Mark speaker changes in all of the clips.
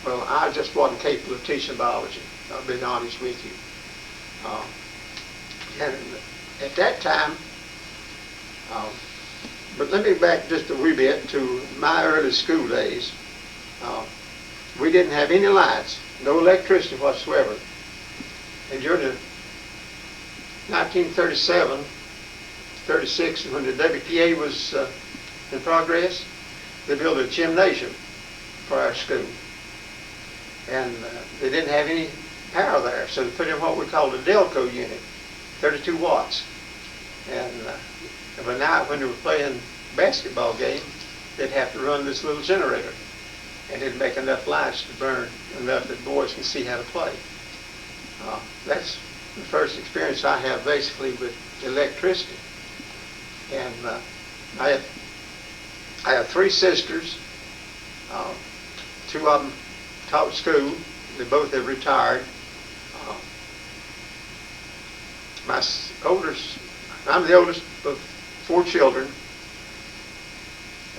Speaker 1: Well, I just wasn't capable of teaching biology. I'll be honest with you. And at that time, but let me back just a wee bit to my early school days. We didn't have any lights, no electricity whatsoever. And during the 1937, 36, when the WPA was in progress, they built a gymnasium for our school. And they didn't have any power there, so they put in what we called a Delco unit, 32 watts. And of a night when they were playing basketball game, they'd have to run this little generator, and it'd make enough lights to burn enough that boys can see how to play. That's the first experience I have basically with electricity. And I have three sisters. Two of them taught school. They both have retired. I'm the oldest of four children,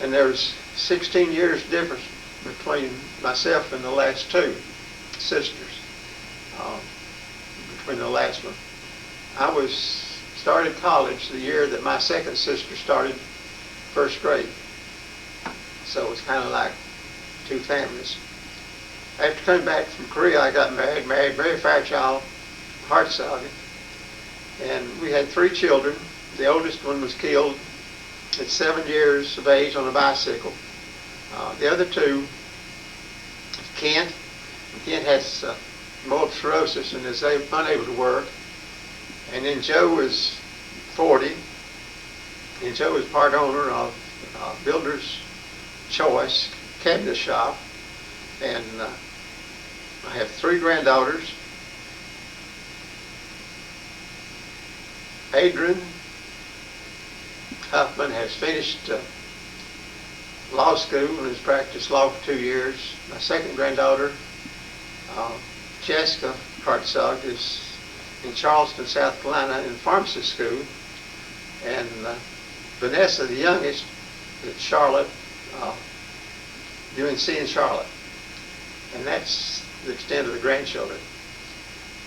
Speaker 1: and there's 16 years difference between myself and the last two sisters. Between the last one, I started college the year that my second sister started first grade. So it's kind of like two families. After coming back from Korea, I got married Mary Fairchild Hartzog, and we had three children. The oldest one was killed at 7 years of age on a bicycle. The other two, Kent has multiple sclerosis and is unable to work. And then Joe is 40, and Joe is part owner of Builder's Choice Cabinet Shop. And I have three granddaughters. Adrian Huffman has finished law school and has practiced law for 2 years. My second granddaughter, Jessica Hartzog, is in Charleston, South Carolina in pharmacy school. And Vanessa, the youngest, at Charlotte, UNC in Charlotte. And that's the extent of the grandchildren.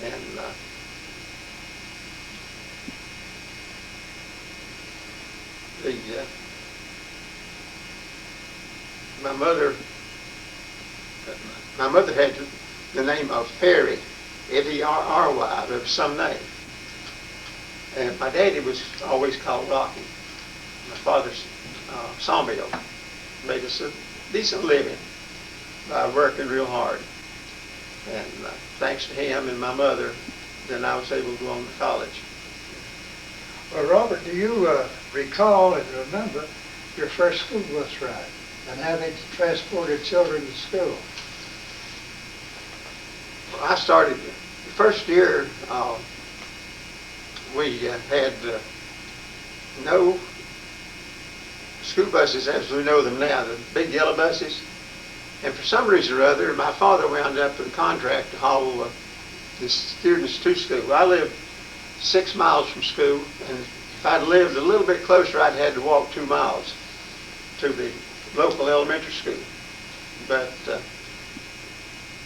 Speaker 1: And my mother had the name of Ferry, F-E-R-R-Y, there was some name. And my daddy was always called Rocky. My father's sawmill made us a decent living by working real hard. And thanks to him and my mother, then I was able to go on to college.
Speaker 2: Well, Robert, do you recall and remember your first school bus ride and having transported children to school?
Speaker 1: Well, I started the first year. We had no school buses as we know them now, the big yellow buses. And for some reason or other, my father wound up with a contract to haul the students to school. I lived 6 miles from school, and if I'd lived a little bit closer, I'd had to walk 2 miles to the local elementary school. But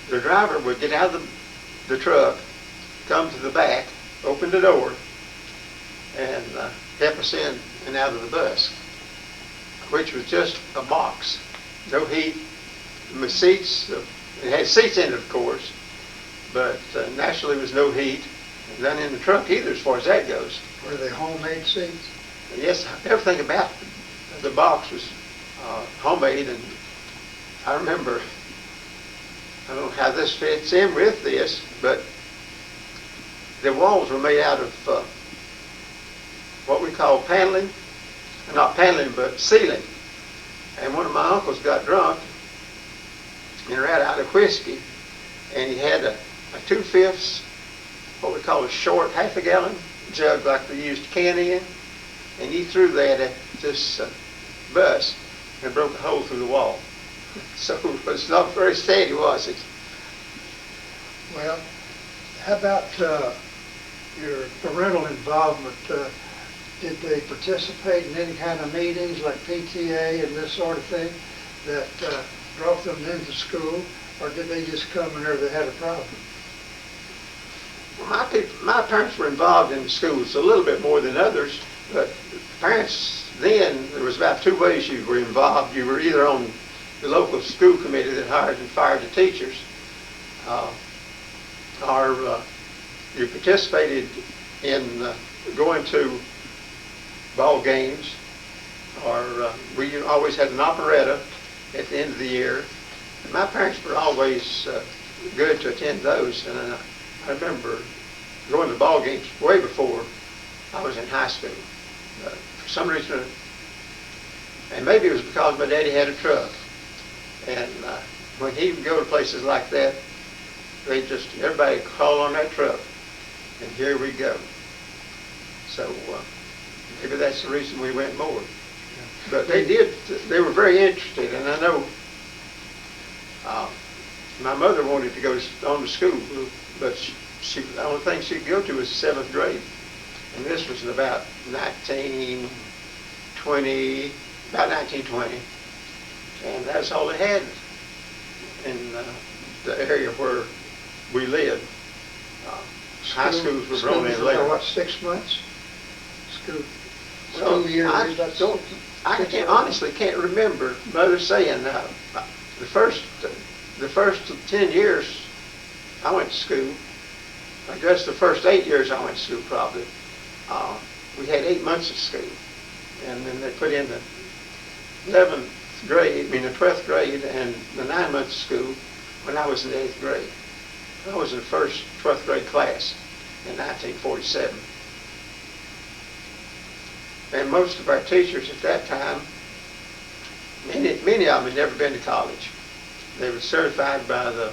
Speaker 1: the driver would get out of the truck, come to the back, open the door, and help us in and out of the bus, which was just a box, no heat. The seats, it had seats in it, of course, but naturally there was no heat. None in the trunk either, as far as that goes.
Speaker 2: Were they homemade seats?
Speaker 1: Yes, everything about the box was homemade, and I remember, I don't know how this fits in with this, but the walls were made out of what we call paneling, not paneling, but ceiling. And one of my uncles got drunk and ran out of whiskey, and he had a 2/5, what we call a short half-a-gallon jug like they used to can in, and he threw that at this bus and broke a hole through the wall. So it was not very steady, was it?
Speaker 2: Well, how about your parental involvement? Did they participate in any kind of meetings like PTA and this sort of thing that brought them into school? or did they just come whenever they had a problem?
Speaker 1: Well, my parents were involved in the schools a little bit more than others, but parents then, there was about two ways you were involved. You were either on the local school committee that hired and fired the teachers, or you participated in going to ball games, or we always had an operetta at the end of the year. And my parents were always good to attend those, and I remember going to ball games way before I was in high school. For some reason, and maybe it was because my daddy had a truck, and when he would go to places like that, everybody call on that truck, and here we go. So maybe that's the reason we went more. But they were very interested, and I know my mother wanted to go on to school, but the only thing she could go to was 7th grade. And this was in about 1920, and that's all they had in the area where we lived. High schools were rolled in later.
Speaker 2: What, 6 months? School year?
Speaker 1: I honestly can't remember Mother saying the first 10 years I went to school. I guess the first 8 years I went to school probably. We had 8 months of school, and then they put in the 12th grade and the 9 months of school when I was in the 8th grade. I was in the first 12th grade class in 1947. And most of our teachers at that time, many of them had never been to college. They were certified by the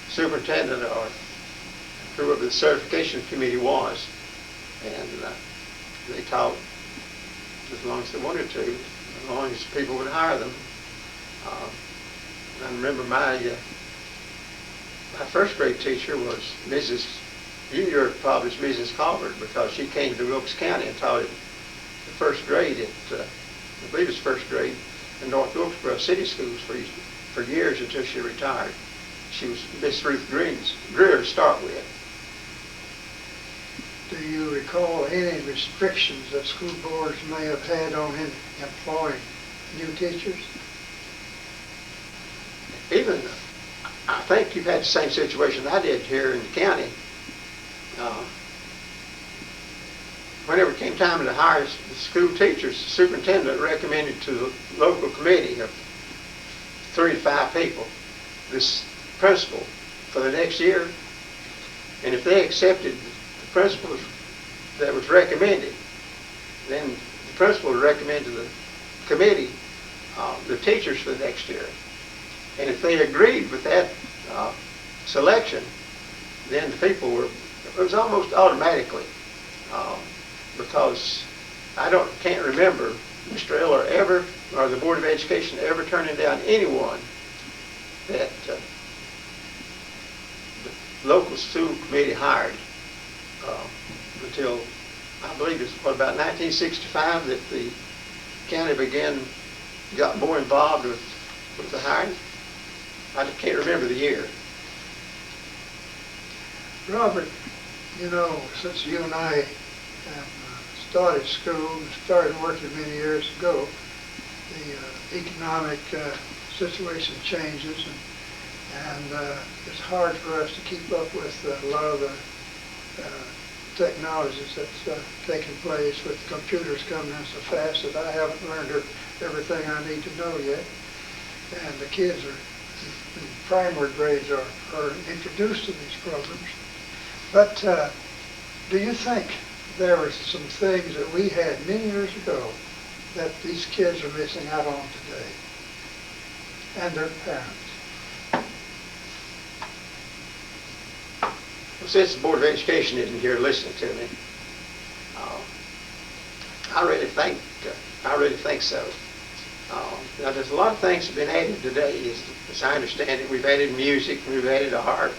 Speaker 1: superintendent or whoever the certification committee was, and they taught as long as they wanted to, as long as people would hire them. I remember my first grade teacher was you're probably Mrs. Colbert, because she came to Wilkes County and taught the first grade at, I believe it's first grade, in North Wilkesboro City Schools for years until she retired. She was Miss Ruth Greer to start with.
Speaker 2: Do you recall any restrictions that school boards may have had on employing new teachers?
Speaker 1: Even, I think you've had the same situation I did here in the county. Whenever it came time to hire the school teachers, the superintendent recommended to the local committee of 3 to 5 people this principal for the next year, and if they accepted the principles that was recommended, then the principal would recommend to the committee the teachers for the next year. And if they agreed with that selection, then the people it was almost automatically, because can't remember Mr. Eller or the Board of Education ever turning down anyone that the local school committee hired until, I believe it's about 1965 that the county got more involved with the hiring. I can't remember the year.
Speaker 2: Robert, since you and I started school and started working many years ago, the economic situation changes, and it's hard for us to keep up with a lot of the technologies that's taking place, with computers coming in so fast that I haven't learned everything I need to know yet. And the kids in primary grades are introduced to these programs. But do you think there are some things that we had many years ago that these kids are missing out on today, and their parents?
Speaker 1: Well, since the Board of Education isn't here listening to me, I really think so. Now, there's a lot of things that have been added today, as I understand it. We've added music, we've added art,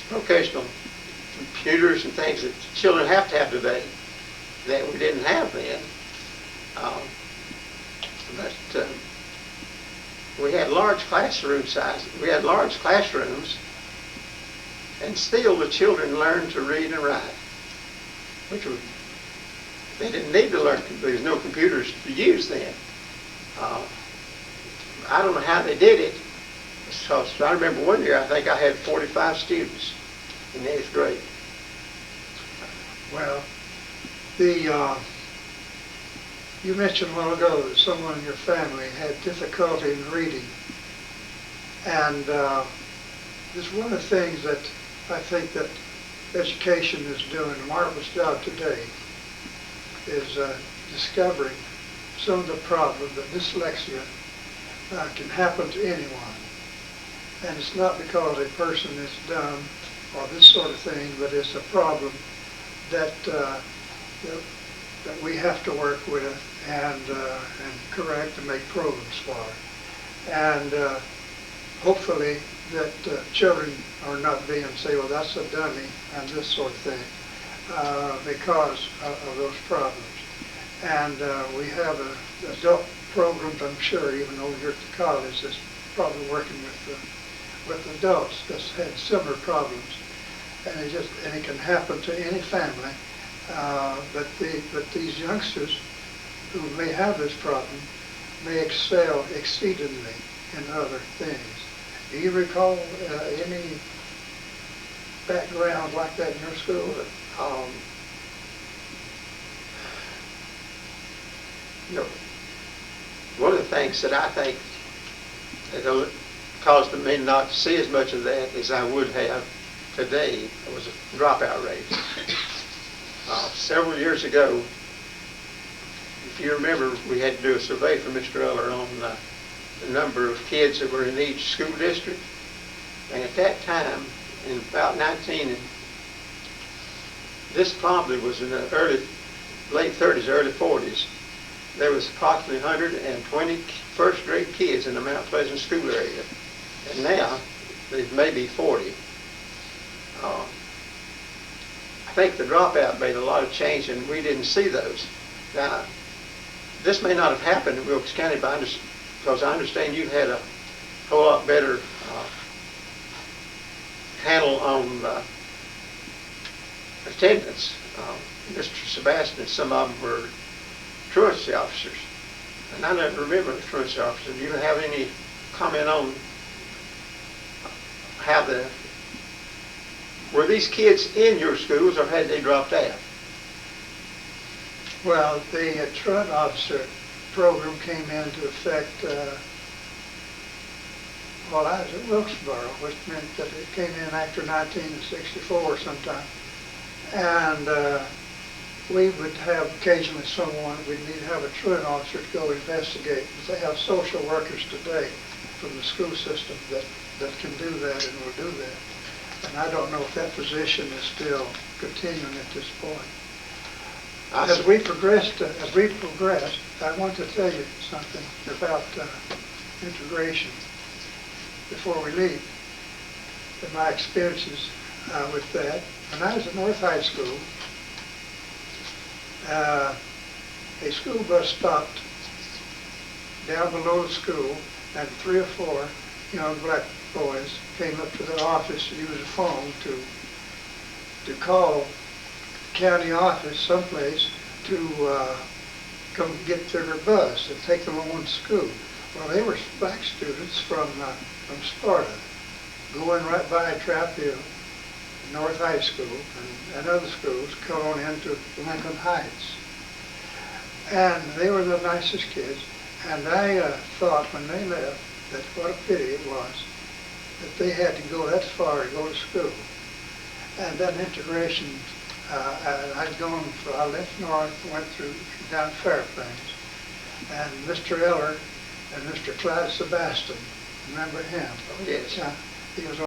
Speaker 1: vocational computers and things that children have to have today that we didn't have then. But we had large classroom sizes. We had large classrooms, and still the children learned to read and write, which was, they didn't need to learn. There was no computers to use then. I don't know how they did it. So I remember one year, I think I had 45 students in the 8th grade.
Speaker 2: Well, you mentioned a while ago that someone in your family had difficulty in reading. And this is one of the things that I think that education is doing a marvelous job today, is discovering some of the problems that dyslexia can happen to anyone. And it's not because a person is dumb or this sort of thing, but it's a problem that that we have to work with and correct and make programs for. And hopefully that children are not being say, well, that's a dummy and this sort of thing because of those problems. And we have adult programs, I'm sure, even over here at the college, that's probably working with adults that's had similar problems. And it can happen to any family. But these youngsters who may have this problem may excel exceedingly in other things. Do you recall any background like that in your school?
Speaker 1: One of the things that I think that caused me not to see as much of that as I would have today was a dropout rate. Several years ago, if you remember, we had to do a survey for Mr. Eller on the number of kids that were in each school district. And at that time, in about this probably was in the late 30s, early 40s, there was approximately 120 first grade kids in the Mount Pleasant school area. And now, there's maybe 40. I think the dropout made a lot of change, and we didn't see those. Now, this may not have happened in Wilkes County, because I understand you've had a whole lot better handle on attendance. Mr. Sebastian and some of them were truancy officers, and I never remember the truancy officers. Do you have any comment on how were these kids in your schools, or had they dropped out?
Speaker 2: Well, the truant officer program came into effect while I was at Wilkesboro, which meant that it came in after 1964 sometime. And we would have occasionally someone, we'd need to have a truant officer to go investigate. They have social workers today from the school system that can do that and will do that. And I don't know if that position is still continuing at this point. As we progressed, I want to tell you something about integration before we leave. And my experiences with that. When I was at North High School, a school bus stopped down below the school, and 3 or 4 young black boys came up to the office to use a phone to call county office someplace to come get their bus and take them on to school. Well, they were black students from Sparta, going right by Trap Hill, North High School, and other schools, come on into Lincoln Heights. And they were the nicest kids. And I thought when they left that what a pity it was that they had to go that far to go to school. And then integration, I left north, went through down Fairplains, and Mr. Eller and Mr. Clyde Sebastian, remember him?
Speaker 1: Oh, yes.
Speaker 2: He was